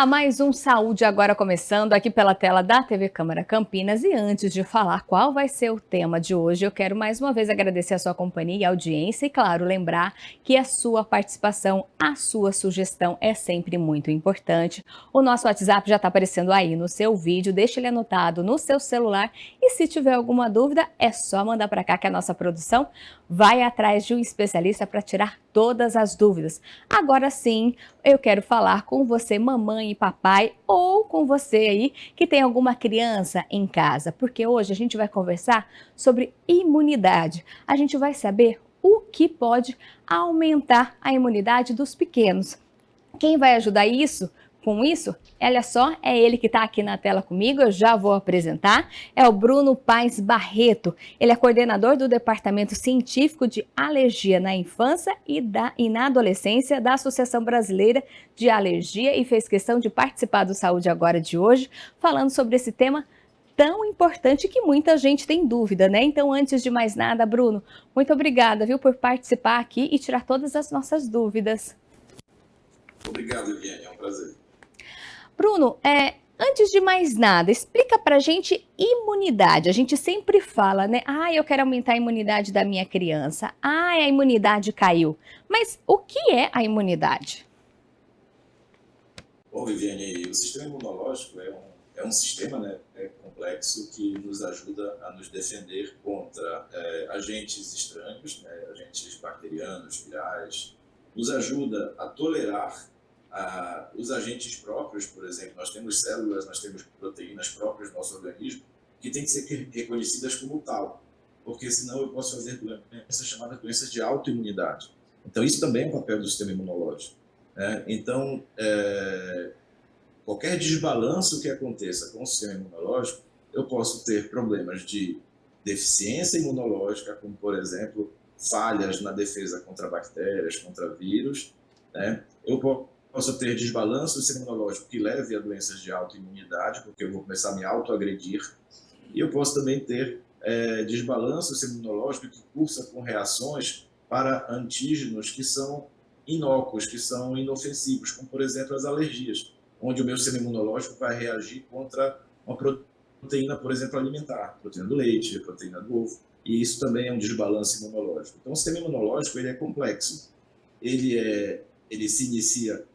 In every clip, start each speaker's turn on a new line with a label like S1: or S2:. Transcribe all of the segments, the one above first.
S1: Olá, mais um Saúde Agora começando aqui pela tela da TV Câmara Campinas. E antes de falar qual vai ser o tema de hoje, eu quero mais uma vez agradecer a sua companhia e audiência e, claro, lembrar que a sua participação, a sua sugestão é sempre muito importante. O nosso WhatsApp já está aparecendo aí no seu vídeo, deixa ele anotado no seu celular e se tiver alguma dúvida é só mandar para cá que a nossa produção vai atrás de um especialista para tirar todas as dúvidas. Agora sim, eu quero falar com você, mamãe e papai, ou com você aí que tem alguma criança em casa, porque hoje a gente vai conversar sobre imunidade. A gente vai saber o que pode aumentar a imunidade dos pequenos. Quem vai ajudar com isso, olha só, é ele que está aqui na tela comigo, eu já vou apresentar, é o Bruno Paes Barreto. Ele é coordenador do Departamento Científico de Alergia na Infância e na Adolescência da Associação Brasileira de Alergia e fez questão de participar do Saúde Agora de hoje, falando sobre esse tema tão importante que muita gente tem dúvida, né? Então, antes de mais nada, Bruno, muito obrigada, viu, por participar aqui e tirar todas as nossas dúvidas.
S2: Obrigado, Viviane, é um prazer.
S1: Bruno, antes de mais nada, explica pra gente imunidade. A gente sempre fala, né? Ah, eu quero aumentar a imunidade da minha criança. Ah, a imunidade caiu. Mas o que é a imunidade?
S2: Bom, Viviane, o sistema imunológico é um sistema, né, complexo que nos ajuda a nos defender contra agentes estranhos, né, agentes bacterianos, virais, nos ajuda a tolerar os agentes próprios. Por exemplo, nós temos células, nós temos proteínas próprias do nosso organismo que têm que ser reconhecidas como tal, porque senão eu posso fazer doenças chamadas doenças de autoimunidade. Então, isso também é um papel do sistema imunológico, né? Então, qualquer desbalanço que aconteça com o sistema imunológico, eu posso ter problemas de deficiência imunológica, como, por exemplo, falhas na defesa contra bactérias, contra vírus, né? Eu posso ter desbalanço do sistema imunológico que leve a doenças de autoimunidade, porque eu vou começar a me autoagredir. E eu posso também ter desbalanço do sistema imunológico que cursa com reações para antígenos que são inócuos, que são inofensivos, como, por exemplo, as alergias, onde o meu sistema imunológico vai reagir contra uma proteína, por exemplo, alimentar, proteína do leite, proteína do ovo, e isso também é um desbalanço imunológico. Então, o sistema imunológico ele é complexo, ele se inicia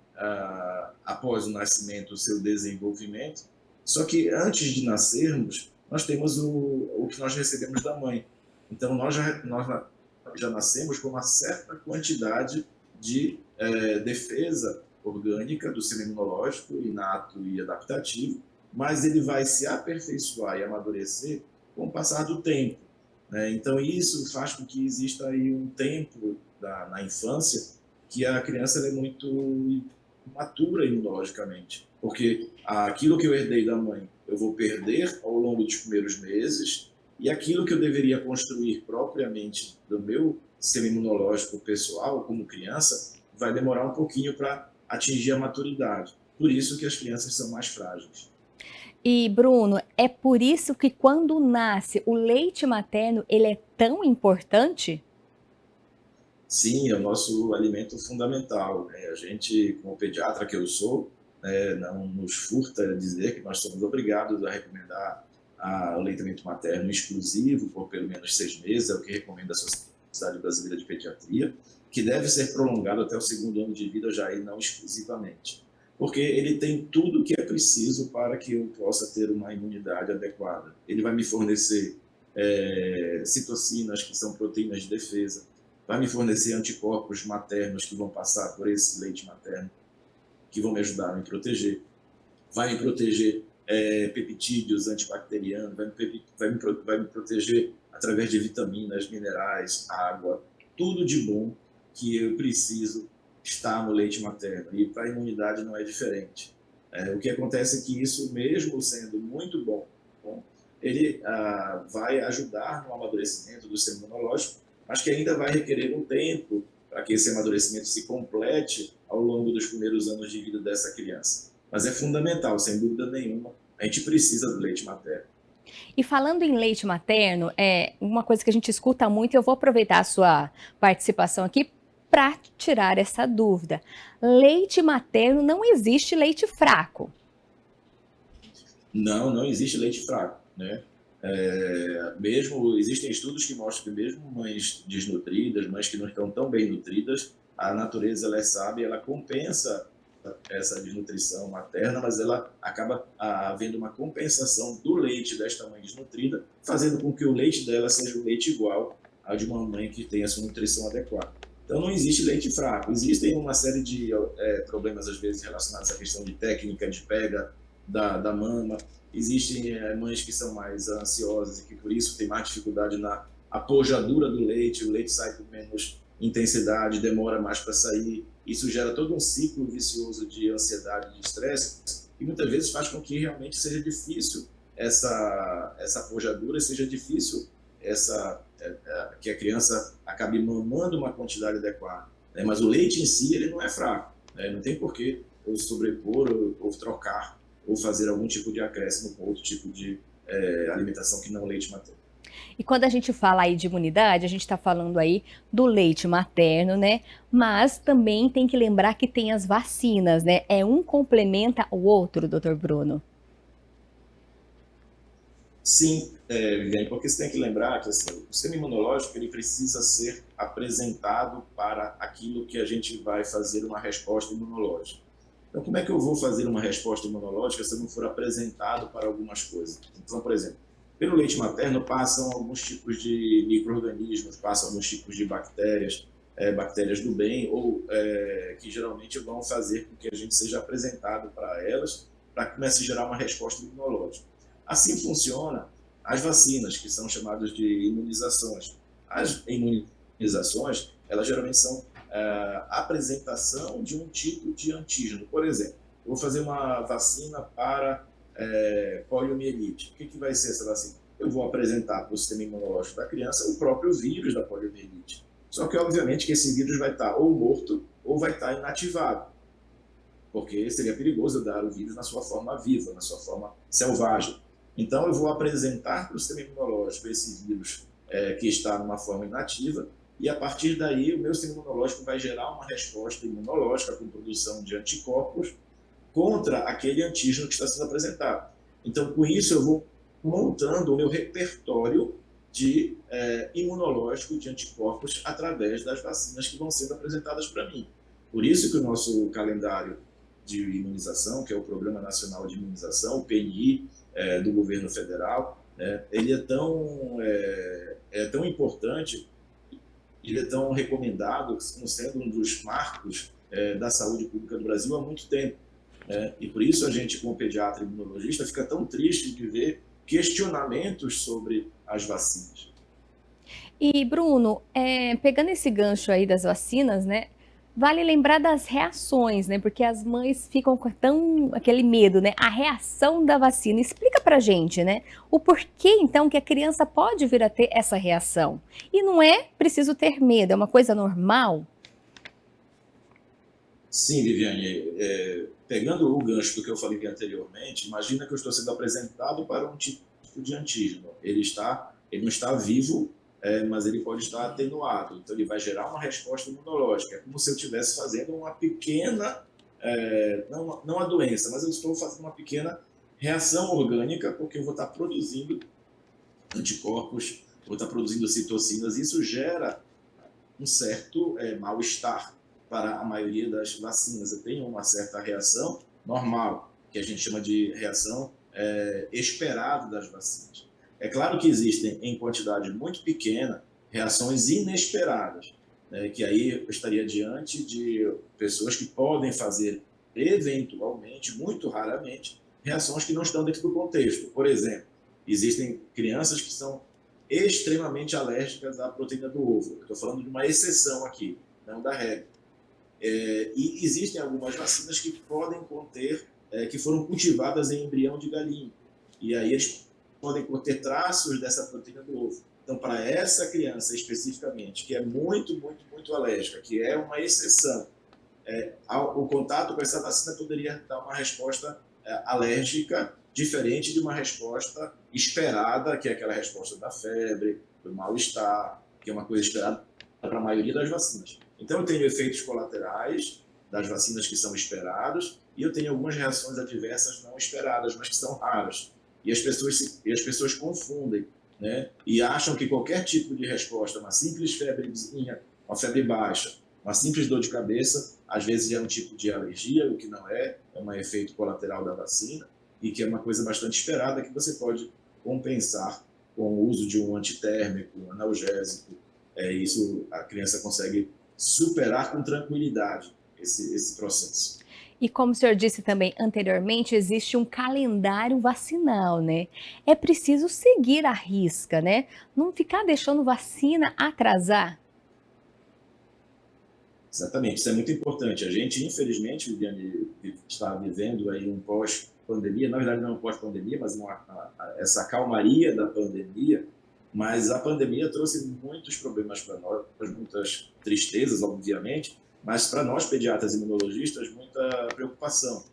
S2: após o nascimento, o seu desenvolvimento, só que antes de nascermos, nós temos o que nós recebemos da mãe. Então, nós já nascemos com uma certa quantidade de defesa orgânica do sistema imunológico, inato e adaptativo, mas ele vai se aperfeiçoar e amadurecer com o passar do tempo, né? Então, isso faz com que exista aí um tempo na infância que a criança é muito imatura imunologicamente, porque aquilo que eu herdei da mãe eu vou perder ao longo dos primeiros meses, e aquilo que eu deveria construir propriamente do meu sistema imunológico pessoal como criança vai demorar um pouquinho para atingir a maturidade. Por isso que as crianças são mais frágeis.
S1: E, Bruno, é por isso que quando nasce o leite materno, ele é tão importante?
S2: Sim, é o nosso alimento fundamental, né? A gente, como pediatra que eu sou, não nos furta dizer que nós somos obrigados a recomendar o leitamento materno exclusivo por pelo menos 6 meses, é o que recomenda a Sociedade Brasileira de Pediatria, que deve ser prolongado até o 2º ano de vida já e não exclusivamente, porque ele tem tudo o que é preciso para que eu possa ter uma imunidade adequada. Ele vai me fornecer citocinas, que são proteínas de defesa, vai me fornecer anticorpos maternos que vão passar por esse leite materno, que vão me ajudar a me proteger, vai me proteger peptídeos antibacterianos, vai me proteger através de vitaminas, minerais, água, tudo de bom que eu preciso está no leite materno. E para a imunidade não é diferente. O que acontece é que isso, mesmo sendo muito bom, ele vai ajudar no amadurecimento do sistema imunológico, mas que ainda vai requerer um tempo para que esse amadurecimento se complete ao longo dos primeiros anos de vida dessa criança. Mas é fundamental, sem dúvida nenhuma, a gente precisa do leite materno.
S1: E falando em leite materno, é uma coisa que a gente escuta muito, e eu vou aproveitar a sua participação aqui para tirar essa dúvida. Leite materno, não existe leite fraco.
S2: Não, não existe leite fraco, né? Mesmo existem estudos que mostram que mesmo mães desnutridas, mães que não estão tão bem nutridas, a natureza ela é sábia, ela compensa essa desnutrição materna, mas ela acaba havendo uma compensação do leite desta mãe desnutrida, fazendo com que o leite dela seja um leite igual ao de uma mãe que tem a sua nutrição adequada. Então não existe leite fraco, existem uma série de problemas às vezes relacionados à questão de técnica de pega da mama. Existem mães que são mais ansiosas e que por isso tem mais dificuldade na apojadura do leite, o leite sai com menos intensidade, demora mais para sair. Isso gera todo um ciclo vicioso de ansiedade, de estresse, e muitas vezes faz com que realmente seja difícil essa apojadura, seja difícil que a criança acabe mamando uma quantidade adequada. Né? Mas o leite em si ele não é fraco, né? Não tem porquê ou sobrepor ou trocar ou fazer algum tipo de acréscimo com outro tipo de alimentação que não o leite materno.
S1: E quando a gente fala aí de imunidade, a gente está falando aí do leite materno, né? Mas também tem que lembrar que tem as vacinas, né? Um complementa o outro, doutor Bruno.
S2: Sim, Viviane, porque você tem que lembrar que assim, o sistema imunológico ele precisa ser apresentado para aquilo que a gente vai fazer uma resposta imunológica. Então, como é que eu vou fazer uma resposta imunológica se eu não for apresentado para algumas coisas? Então, por exemplo, pelo leite materno passam alguns tipos de micro-organismos, passam alguns tipos de bactérias, bactérias do bem, ou que geralmente vão fazer com que a gente seja apresentado para elas, para que comece a gerar uma resposta imunológica. Assim funciona as vacinas, que são chamadas de imunizações. As imunizações, elas geralmente são a apresentação de um tipo de antígeno. Por exemplo, eu vou fazer uma vacina para poliomielite. O que vai ser essa vacina? Eu vou apresentar para o sistema imunológico da criança o próprio vírus da poliomielite. Só que, obviamente, que esse vírus vai estar ou morto ou vai estar inativado, porque seria perigoso eu dar o vírus na sua forma viva, na sua forma selvagem. Então, eu vou apresentar para o sistema imunológico esse vírus que está numa forma inativa, e a partir daí o meu sistema imunológico vai gerar uma resposta imunológica com produção de anticorpos contra aquele antígeno que está sendo apresentado. Então, com isso, eu vou montando o meu repertório de imunológico de anticorpos através das vacinas que vão sendo apresentadas para mim. Por isso que o nosso calendário de imunização, que é o Programa Nacional de Imunização, o PNI, do governo federal, ele é tão importante, ele é tão recomendado, como sendo um dos marcos da saúde pública do Brasil há muito tempo. E por isso a gente, como pediatra e imunologista, fica tão triste de ver questionamentos sobre as vacinas.
S1: E, Bruno, pegando esse gancho aí das vacinas, né? Vale lembrar das reações, né? Porque as mães ficam com aquele medo, né? A reação da vacina. Explica pra gente, né? O porquê, então, que a criança pode vir a ter essa reação. E não é preciso ter medo, é uma coisa normal?
S2: Sim, Viviane, pegando o gancho do que eu falei anteriormente, imagina que eu estou sendo apresentado para um tipo de antígeno. Ele não está vivo, mas ele pode estar atenuado. Então, ele vai gerar uma resposta imunológica. É como se eu estivesse fazendo uma pequena, não a doença, mas eu estou fazendo uma pequena reação orgânica, porque eu vou estar produzindo anticorpos, vou estar produzindo citocinas. Isso gera um certo mal-estar para a maioria das vacinas. Eu tenho uma certa reação normal, que a gente chama de reação esperada das vacinas. É claro que existem, em quantidade muito pequena, reações inesperadas, né, que aí eu estaria diante de pessoas que podem fazer, eventualmente, muito raramente, reações que não estão dentro do contexto. Por exemplo, existem crianças que são extremamente alérgicas à proteína do ovo. Estou falando de uma exceção aqui, não da regra. E existem algumas vacinas que podem conter, que foram cultivadas em embrião de galinha. E aí eles podem conter traços dessa proteína do ovo. Então, para essa criança especificamente, que é muito, muito, muito alérgica, que é uma exceção, o contato com essa vacina poderia dar uma resposta alérgica diferente de uma resposta esperada, que é aquela resposta da febre, do mal-estar, que é uma coisa esperada para a maioria das vacinas. Então, eu tenho efeitos colaterais das vacinas que são esperados e eu tenho algumas reações adversas não esperadas, mas que são raras. E as pessoas confundem, né? E acham que qualquer tipo de resposta, uma simples febrezinha, uma febre baixa, uma simples dor de cabeça, às vezes é um tipo de alergia, o que não é, é um efeito colateral da vacina e que é uma coisa bastante esperada que você pode compensar com o uso de um antitérmico, um analgésico. Isso a criança consegue superar com tranquilidade esse processo.
S1: E como o senhor disse também anteriormente, existe um calendário vacinal, né? É preciso seguir à risca, né? Não ficar deixando vacina atrasar.
S2: Exatamente, isso é muito importante. A gente, infelizmente, Viviane, está vivendo aí um pós-pandemia, na verdade não é um pós-pandemia, mas essa calmaria da pandemia, mas a pandemia trouxe muitos problemas para nós, muitas tristezas, obviamente, mas para nós, pediatras e imunologistas, muita preocupação,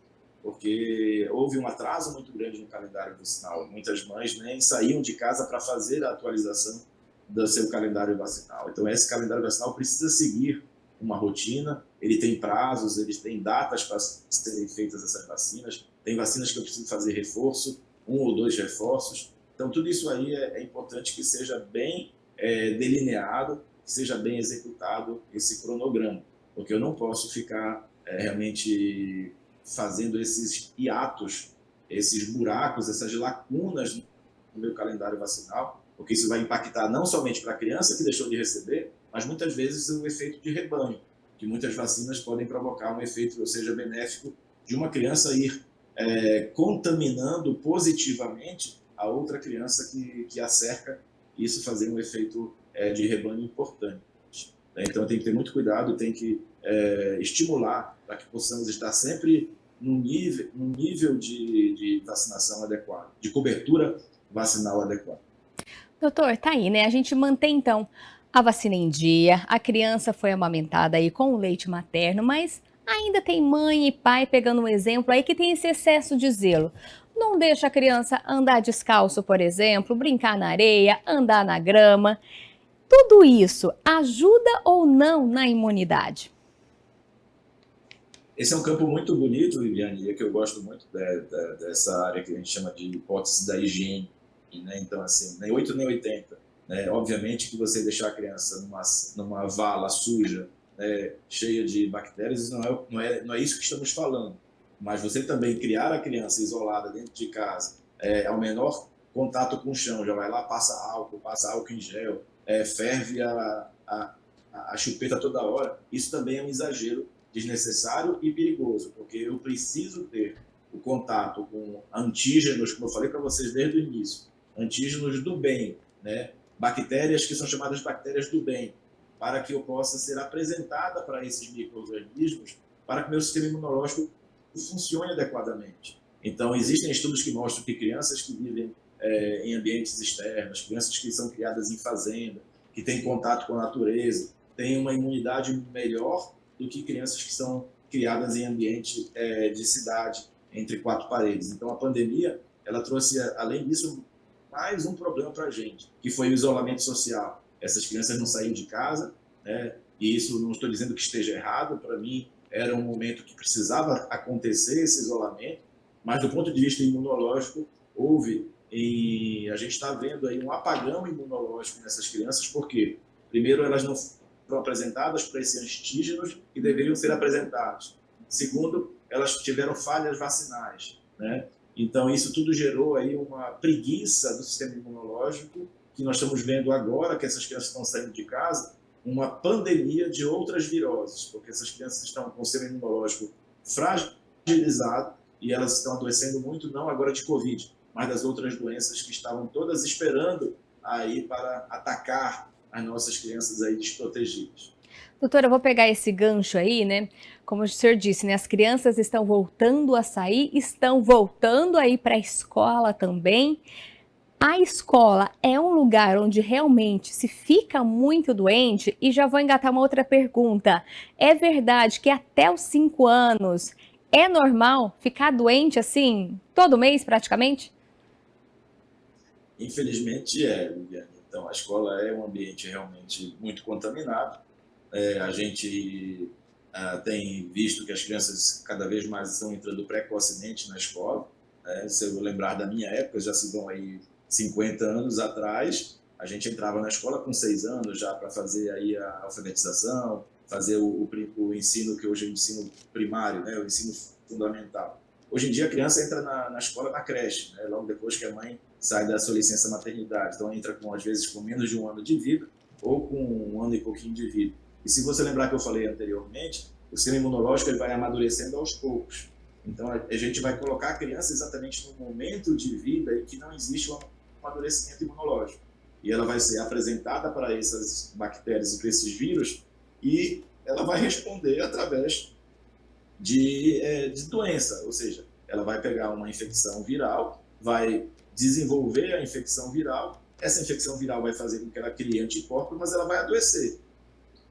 S2: porque houve um atraso muito grande no calendário vacinal. Muitas mães nem saíam de casa para fazer a atualização do seu calendário vacinal. Então, esse calendário vacinal precisa seguir uma rotina, ele tem prazos, ele tem datas para serem feitas essas vacinas, tem vacinas que eu preciso fazer reforço, 1 ou 2 reforços. Então, tudo isso aí é importante que seja bem delineado, que seja bem executado esse cronograma, porque eu não posso ficar realmente fazendo esses hiatos, esses buracos, essas lacunas no meu calendário vacinal, porque isso vai impactar não somente para a criança que deixou de receber, mas muitas vezes o efeito de rebanho, que muitas vacinas podem provocar um efeito, ou seja, benéfico, de uma criança ir contaminando positivamente a outra criança que a cerca, e isso fazer um efeito de rebanho importante. Então tem que ter muito cuidado, tem que estimular para que possamos estar sempre num nível de vacinação adequado, de cobertura vacinal adequada.
S1: Doutor, tá aí, né? A gente mantém então a vacina em dia, a criança foi amamentada aí com o leite materno, mas ainda tem mãe e pai pegando um exemplo aí que tem esse excesso de zelo. Não deixa a criança andar descalço, por exemplo, brincar na areia, andar na grama. Tudo isso ajuda ou não na imunidade?
S2: Esse é um campo muito bonito, Viviane, e que eu gosto muito dessa área que a gente chama de hipótese da higiene, né? Então, assim, nem 8 nem 80. Né? Obviamente que você deixar a criança numa vala suja, né, cheia de bactérias, isso não é isso que estamos falando. Mas você também criar a criança isolada dentro de casa, ao menor contato com o chão, já vai lá, passa álcool em gel, ferve a chupeta toda hora, isso também é um exagero desnecessário e perigoso, porque eu preciso ter o contato com antígenos, como eu falei para vocês desde o início, antígenos do bem, né? Bactérias que são chamadas bactérias do bem, para que eu possa ser apresentada para esses micro-organismos, para que meu sistema imunológico funcione adequadamente. Então, existem estudos que mostram que crianças que vivem em ambientes externos, crianças que são criadas em fazenda, que têm contato com a natureza, têm uma imunidade melhor do que crianças que são criadas em ambiente de cidade, entre 4 paredes. Então, a pandemia, ela trouxe, além disso, mais um problema para a gente, que foi o isolamento social. Essas crianças não saíam de casa, né? E isso não estou dizendo que esteja errado, para mim era um momento que precisava acontecer esse isolamento, mas do ponto de vista imunológico, houve, e a gente está vendo aí um apagão imunológico nessas crianças, porque primeiro elas não foram apresentadas para esses antígenos que deveriam ser apresentados. Segundo, elas tiveram falhas vacinais, né? Então, isso tudo gerou aí uma preguiça do sistema imunológico, que nós estamos vendo agora que essas crianças estão saindo de casa, uma pandemia de outras viroses, porque essas crianças estão com o sistema imunológico fragilizado e elas estão adoecendo muito, não agora de Covid, mas das outras doenças que estavam todas esperando aí para atacar as nossas crianças aí desprotegidas.
S1: Doutora, eu vou pegar esse gancho aí, né? Como o senhor disse, né? As crianças estão voltando a sair, estão voltando a ir para a escola também. A escola é um lugar onde realmente se fica muito doente? E já vou engatar uma outra pergunta. É verdade que até os 5 anos é normal ficar doente assim, todo mês praticamente?
S2: Infelizmente Viviane. Então, a escola é um ambiente realmente muito contaminado, A gente tem visto que as crianças cada vez mais estão entrando precocemente na escola. Se eu lembrar da minha época, já se vão aí 50 anos atrás, a gente entrava na escola com 6 anos já para fazer aí a alfabetização, fazer o ensino que hoje é o ensino primário, né, o ensino fundamental. Hoje em dia a criança entra na escola, na creche, né, logo depois que a mãe sai da sua licença maternidade. Então entra às vezes com menos de 1 ano de vida ou com 1 ano e pouquinho de vida. E se você lembrar que eu falei anteriormente, o sistema imunológico ele vai amadurecendo aos poucos. Então a gente vai colocar a criança exatamente no momento de vida em que não existe um amadurecimento imunológico. E ela vai ser apresentada para essas bactérias e para esses vírus e ela vai responder através de doença, ou seja, ela vai pegar uma infecção viral, vai desenvolver a infecção viral, essa infecção viral vai fazer com que ela crie anticorpos, mas ela vai adoecer.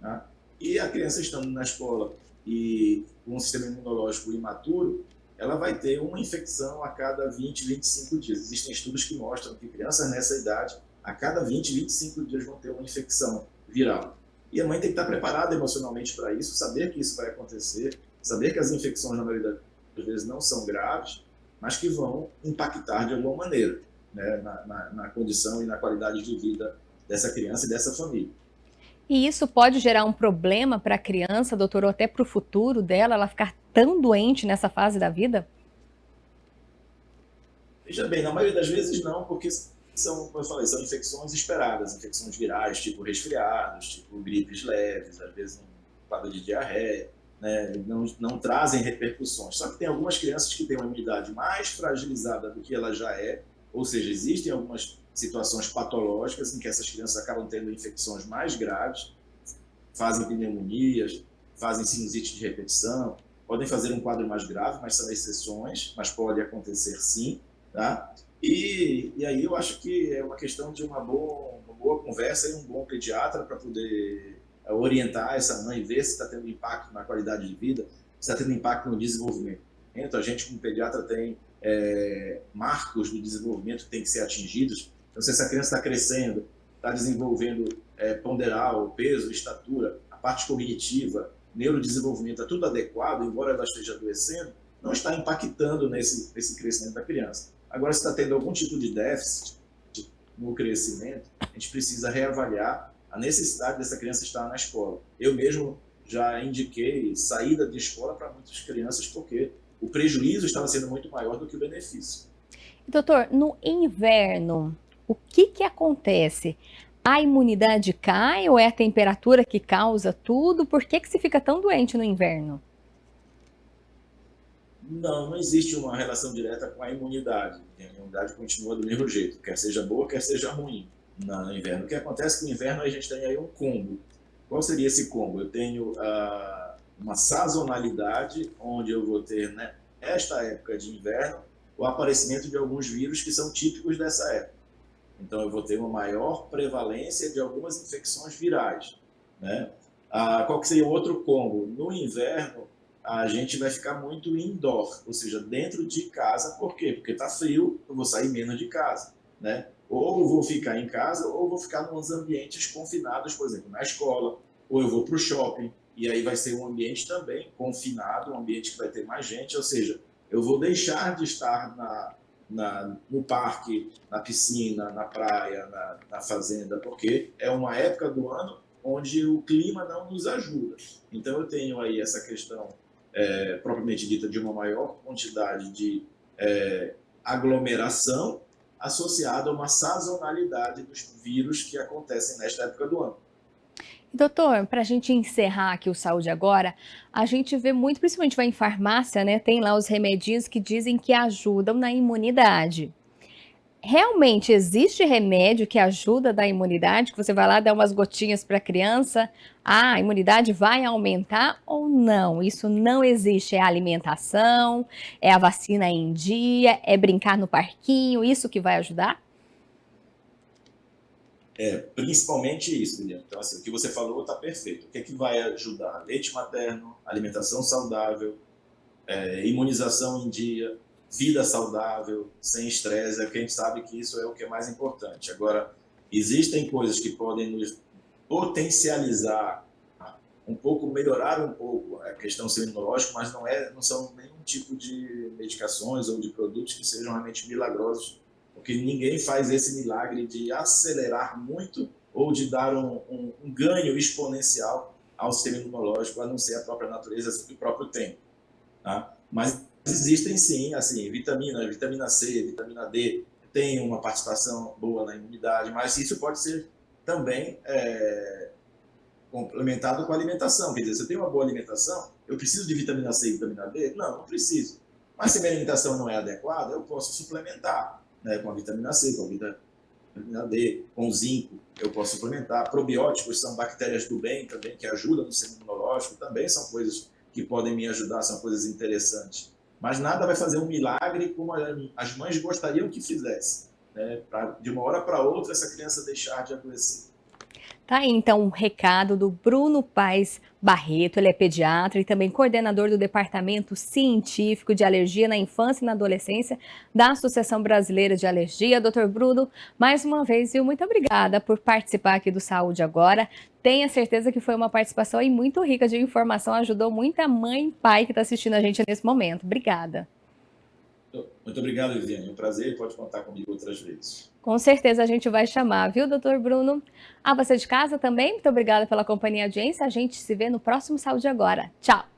S2: Tá? E a criança estando na escola e com um sistema imunológico imaturo, ela vai ter uma infecção a cada 20, 25 dias. Existem estudos que mostram que crianças nessa idade, a cada 20, 25 dias vão ter uma infecção viral. E a mãe tem que estar preparada emocionalmente para isso, saber que isso vai acontecer, saber que as infecções, na maioria das vezes, não são graves, mas que vão impactar de alguma maneira, né, na condição e na qualidade de vida dessa criança e dessa família.
S1: E isso pode gerar um problema para a criança, doutor, ou até para o futuro dela, ela ficar tão doente nessa fase da vida?
S2: Veja bem, na maioria das vezes não, porque são, como eu falei, são infecções esperadas, infecções virais, tipo resfriados, tipo gripes leves, às vezes um quadro de diarreia, né? Não trazem repercussões. Só que tem algumas crianças que têm uma imunidade mais fragilizada do que ela já é, ou seja, existem algumas situações patológicas em que essas crianças acabam tendo infecções mais graves, fazem pneumonias, fazem sinusite de repetição, podem fazer um quadro mais grave, mas são exceções, mas pode acontecer sim, tá? E aí eu acho que é uma questão de uma boa conversa e um bom pediatra para poder orientar essa mãe, ver se está tendo impacto na qualidade de vida, se está tendo impacto no desenvolvimento. A gente, como pediatra, tem marcos do desenvolvimento que tem que ser atingidos. Então, se essa criança está crescendo, está desenvolvendo ponderal, peso, estatura, a parte cognitiva, neurodesenvolvimento, está tudo adequado, embora ela esteja adoecendo, não está impactando nesse crescimento da criança. Agora, se está tendo algum tipo de déficit no crescimento, a gente precisa reavaliar a necessidade dessa criança estar na escola. Eu mesmo já indiquei saída de escola para muitas crianças, porque o prejuízo estava sendo muito maior do que o benefício.
S1: Doutor, no inverno, o que acontece? A imunidade cai ou é a temperatura que causa tudo? Por que se fica tão doente no inverno?
S2: Não existe uma relação direta com a imunidade. A imunidade continua do mesmo jeito, quer seja boa, quer seja ruim no inverno. O que acontece é que no inverno a gente tem aí um combo. Qual seria esse combo? Eu tenho uma sazonalidade, onde eu vou ter, né, nesta época de inverno, o aparecimento de alguns vírus que são típicos dessa época. Então, eu vou ter uma maior prevalência de algumas infecções virais, né? Qual que seria o outro combo? No inverno, a gente vai ficar muito indoor, ou seja, dentro de casa. Por quê? Porque está frio, eu vou sair menos de casa, né? Ou eu vou ficar em casa, ou eu vou ficar nos ambientes confinados, por exemplo, na escola, ou eu vou para o shopping, e aí vai ser um ambiente também confinado, um ambiente que vai ter mais gente, ou seja, eu vou deixar de estar no parque, na piscina, na praia, na fazenda, porque é uma época do ano onde o clima não nos ajuda. Então eu tenho aí essa questão propriamente dita de uma maior quantidade de aglomeração associada a uma sazonalidade dos vírus que acontecem nesta época do ano.
S1: Doutor, para a gente encerrar aqui o Saúde Agora, a gente vê muito, principalmente vai em farmácia, né? Tem lá os remedinhos que dizem que ajudam na imunidade. Realmente existe remédio que ajuda a dar imunidade, que você vai lá dar umas gotinhas para a criança, a imunidade vai aumentar ou não? Isso não existe. É a alimentação, é a vacina em dia, é brincar no parquinho, isso que vai ajudar?
S2: Principalmente isso, Lilian. Então, assim, o que você falou está perfeito. O que é que vai ajudar? Leite materno, alimentação saudável, imunização em dia, vida saudável, sem estresse, é que a gente sabe que isso é o que é mais importante. Agora, existem coisas que podem nos potencializar um pouco, melhorar um pouco a questão do sistema imunológico, mas não são nenhum tipo de medicações ou de produtos que sejam realmente milagrosos, porque ninguém faz esse milagre de acelerar muito ou de dar um ganho exponencial ao sistema imunológico, a não ser a própria natureza e o próprio tempo. Tá? Mas existem sim, assim, vitamina C, vitamina D, tem uma participação boa na imunidade, mas isso pode ser também complementado com a alimentação. Quer dizer, se eu tenho uma boa alimentação, eu preciso de vitamina C e vitamina D? Não preciso. Mas se a minha alimentação não é adequada, eu posso suplementar, né, com a vitamina C, com a vitamina D, com zinco, eu posso suplementar. Probióticos são bactérias do bem também, que ajudam no sistema imunológico, também são coisas que podem me ajudar, são coisas interessantes. Mas nada vai fazer um milagre como as mães gostariam que fizesse, né, pra, de uma hora para outra, essa criança deixar de adoecer.
S1: Tá aí então um recado do Bruno Paes Barreto, ele é pediatra e também coordenador do Departamento Científico de Alergia na Infância e na Adolescência da Associação Brasileira de Alergia. Doutor Bruno, mais uma vez, viu, muito obrigada por participar aqui do Saúde Agora. Tenha certeza que foi uma participação aí muito rica de informação, ajudou muita mãe e pai que está assistindo a gente nesse momento. Obrigada.
S2: Muito obrigado, Viviane. É um prazer e pode contar comigo outras vezes.
S1: Com certeza a gente vai chamar, viu, doutor Bruno? A você de casa também, muito obrigada pela companhia e audiência. A gente se vê no próximo Saúde Agora. Tchau!